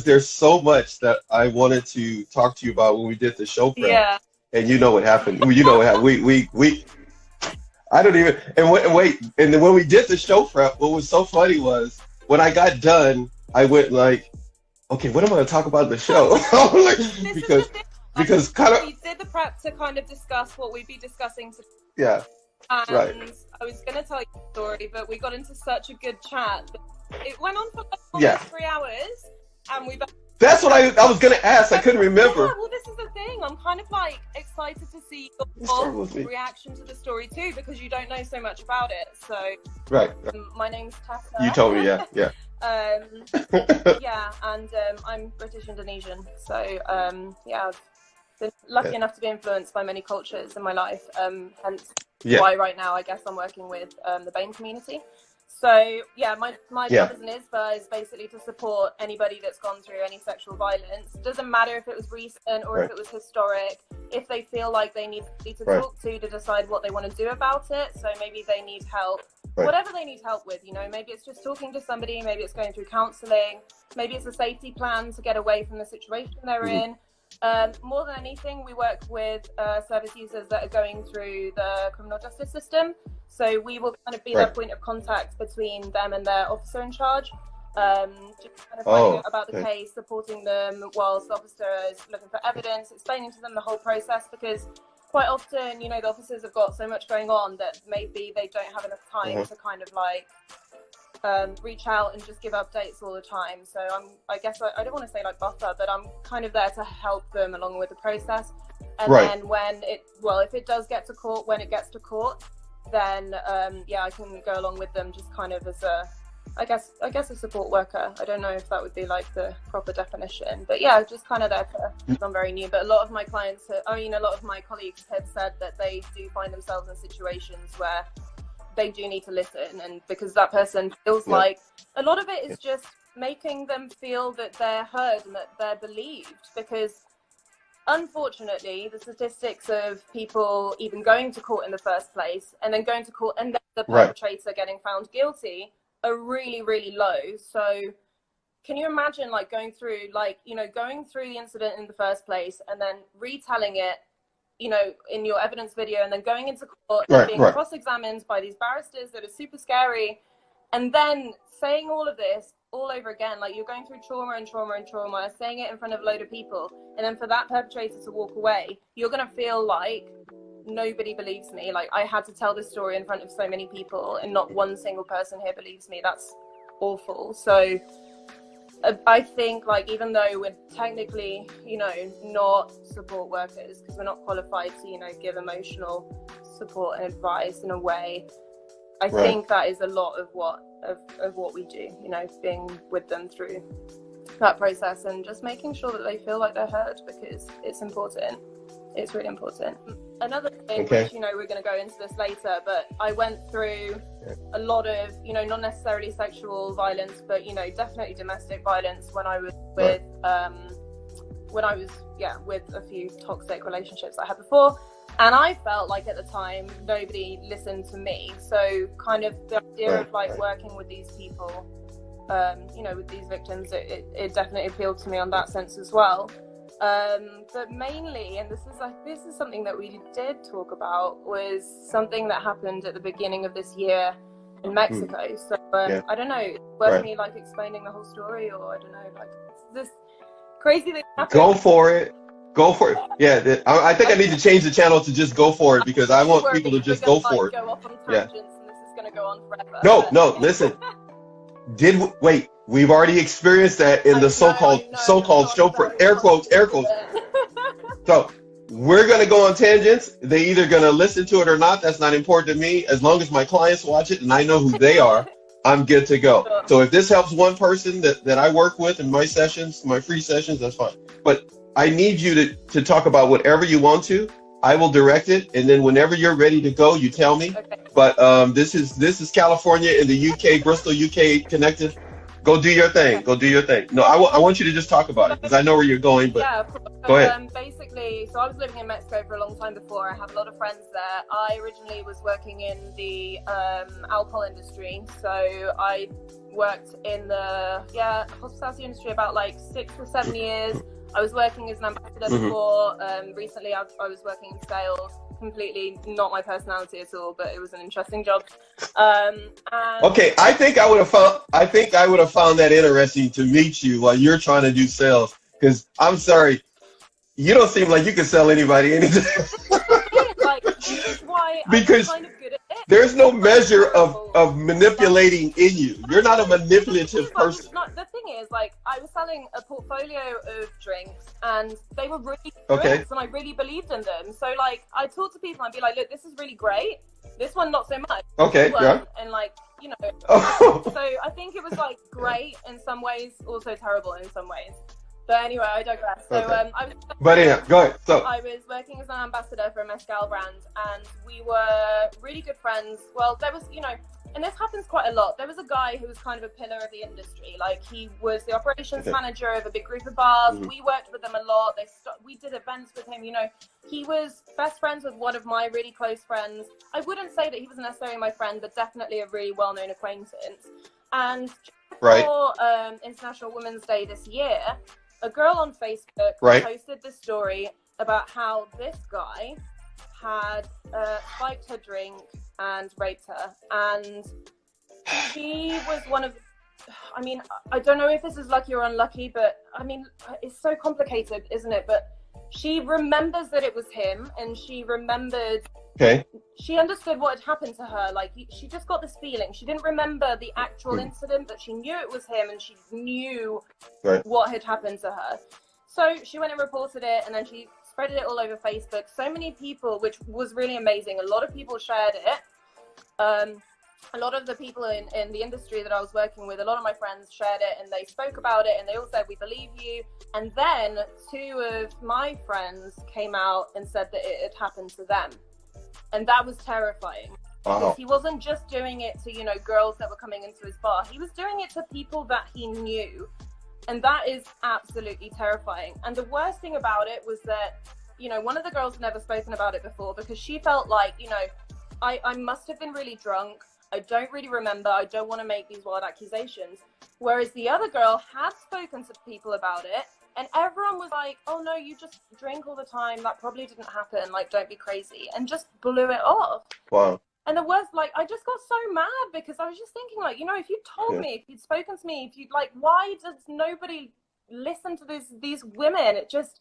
there's so much that I wanted to talk to you about when we did the show prep. Yeah. And you know what happened. You know what happened. We I don't even, and then when we did the show prep, what was so funny was when I got done, I went like, okay, what am I going to talk about in the show? Like, because kind of, we did the prep to kind of discuss what we'd be discussing today. Yeah. And Right. I was going to tell you the story, but we got into such a good chat. It went on for like Yeah. almost 3 hours, and we. That's what I was going to ask. I couldn't remember. Yeah, well, this is the thing. I'm kind of like excited to see your reaction to the story too, because you don't know so much about it. So, Right. My name's TESS. You told me, yeah. Yeah, and I'm British-Indonesian. So, yeah, I've been lucky enough to be influenced by many cultures in my life. Hence why right now I guess I'm working with the BAME community. So yeah, my job as an ISPA is basically to support anybody that's gone through any sexual violence. Doesn't matter if it was recent or if it was historic. If they feel like they need to talk to decide what they want to do about it. So maybe they need help, whatever they need help with. You know, maybe it's just talking to somebody. Maybe it's going through counselling. Maybe it's a safety plan to get away from the situation they're in. More than anything, we work with service users that are going through the criminal justice system. So we will kind of be their point of contact between them and their officer in charge. Just kind of finding out about the case, supporting them whilst the officer is looking for evidence, explaining to them the whole process, because quite often, you know, the officers have got so much going on that maybe they don't have enough time to kind of like reach out and just give updates all the time. So I guess I don't want to say like buffer, but I'm kind of there to help them along with the process. And then when if it does get to court, when it gets to court, then I can go along with them just kind of as I guess a support worker. I don't know if that would be like the proper definition, but yeah, just kind of there to, I'm very new, but a lot of my clients, a lot of my colleagues have said that they do find themselves in situations where they do need to listen, and because that person feels like a lot of it is just making them feel that they're heard and that they're believed, because unfortunately the statistics of people even going to court in the first place and then going to court and then the perpetrator getting found guilty are really, really low. So can you imagine like going through the incident in the first place and then retelling it, you know, in your evidence video, and then going into court and being cross-examined by these barristers that are super scary, and then saying all of this all over again, like you're going through trauma and trauma and trauma, saying it in front of a load of people, and then for that perpetrator to walk away, you're going to feel like nobody believes me. Like I had to tell this story in front of so many people and not one single person here believes me. That's awful. So I think like even though we're technically, you know, not support workers because we're not qualified to, you know, give emotional support and advice in a way, I think that is a lot of what we do, you know, being with them through that process and just making sure that they feel like they're heard, because it's important. It's really important. Another thing, which, you know, we're going to go into this later, but I went through a lot of, you know, not necessarily sexual violence, but, you know, definitely domestic violence when I was with, with a few toxic relationships I had before. And I felt like at the time, nobody listened to me. So kind of the idea of like working with these people, you know, with these victims, it definitely appealed to me on that sense as well. But mainly, and this is something that we did talk about, was something that happened at the beginning of this year in Mexico. So I don't know, worth me like explaining the whole story, or I don't know, like this crazy thing happened. Go for it. Yeah, I think I need to change the channel to just go for it, because I want people to just go for it. Go off on tangents, and this is going to go on forever. No, listen. We've already experienced that in the so-called show for air quotes. So we're going to go on tangents. They're either going to listen to it or not. That's not important to me. As long as my clients watch it and I know who they are, I'm good to go. Sure. So if this helps one person that I work with in my sessions, my free sessions, that's fine. But I need you to talk about whatever you want to. I will direct it, and then whenever you're ready to go, you tell me. Okay. But this is California and the UK, Bristol, UK connected. Go do your thing. Go do your thing. No, I want you to just talk about it because I know where you're going, but yeah, of course. Go ahead. Basically, so I was living in Mexico for a long time before. I have a lot of friends there. I originally was working in the alcohol industry. So I worked in the hospitality industry about like 6 or 7 years. I was working as an ambassador before. Recently, I was working in sales. Completely not my personality at all, but it was an interesting job. Okay, I think I would have found that interesting to meet you while you're trying to do sales. Because I'm sorry, you don't seem like you can sell anybody anything. Like, this is why because I'm kind of good at it. There's no measure of manipulating in you. You're not a manipulative person. The thing is, like, I was selling a portfolio of drinks, and they were really okay, and I really believed in them. So, like, I talk to people and be like, look, this is really great. This one, not so much. Okay, yeah. And, like, you know. Oh. So I think it was, like, great in some ways, also terrible in some ways. But anyway, I digress. So okay. But yeah, go ahead. So I was working as an ambassador for a mezcal brand, and we were really good friends. Well, there was, you know, and this happens quite a lot. There was a guy who was kind of a pillar of the industry. Like, he was the operations manager of a big group of bars. We worked with them a lot. We did events with him. You know, he was best friends with one of my really close friends. I wouldn't say that he was necessarily my friend, but definitely a really well-known acquaintance. And before International Women's Day this year, a girl on Facebook posted this story about how this guy had spiked her drink and raped her. And she was one of, I mean, I don't know if this is lucky or unlucky, but I mean, it's so complicated, isn't it? But she remembers that it was him, and she remembered, she understood what had happened to her. Like, she just got this feeling. She didn't remember the actual incident, but she knew it was him, and she knew what had happened to her. So she went and reported it, and then she spreaded it all over Facebook. So many people, which was really amazing. A lot of people shared it. A lot of the people in the industry that I was working with, a lot of my friends shared it, and they spoke about it, and they all said, we believe you. And then 2 of my friends came out and said that it had happened to them. And that was terrifying. Because he wasn't just doing it to, you know, girls that were coming into his bar. He was doing it to people that he knew. And that is absolutely terrifying. And the worst thing about it was that, you know, one of the girls had never spoken about it before, because she felt like, you know, I must have been really drunk. I don't really remember. I don't want to make these wild accusations. Whereas the other girl had spoken to people about it, and everyone was like, oh no, you just drink all the time. That probably didn't happen. Like, don't be crazy. And just blew it off. Wow. And the worst, like, I just got so mad, because I was just thinking, like, you know, if you told me, if you'd spoken to me, if you'd, like, why does nobody listen to these women? It just,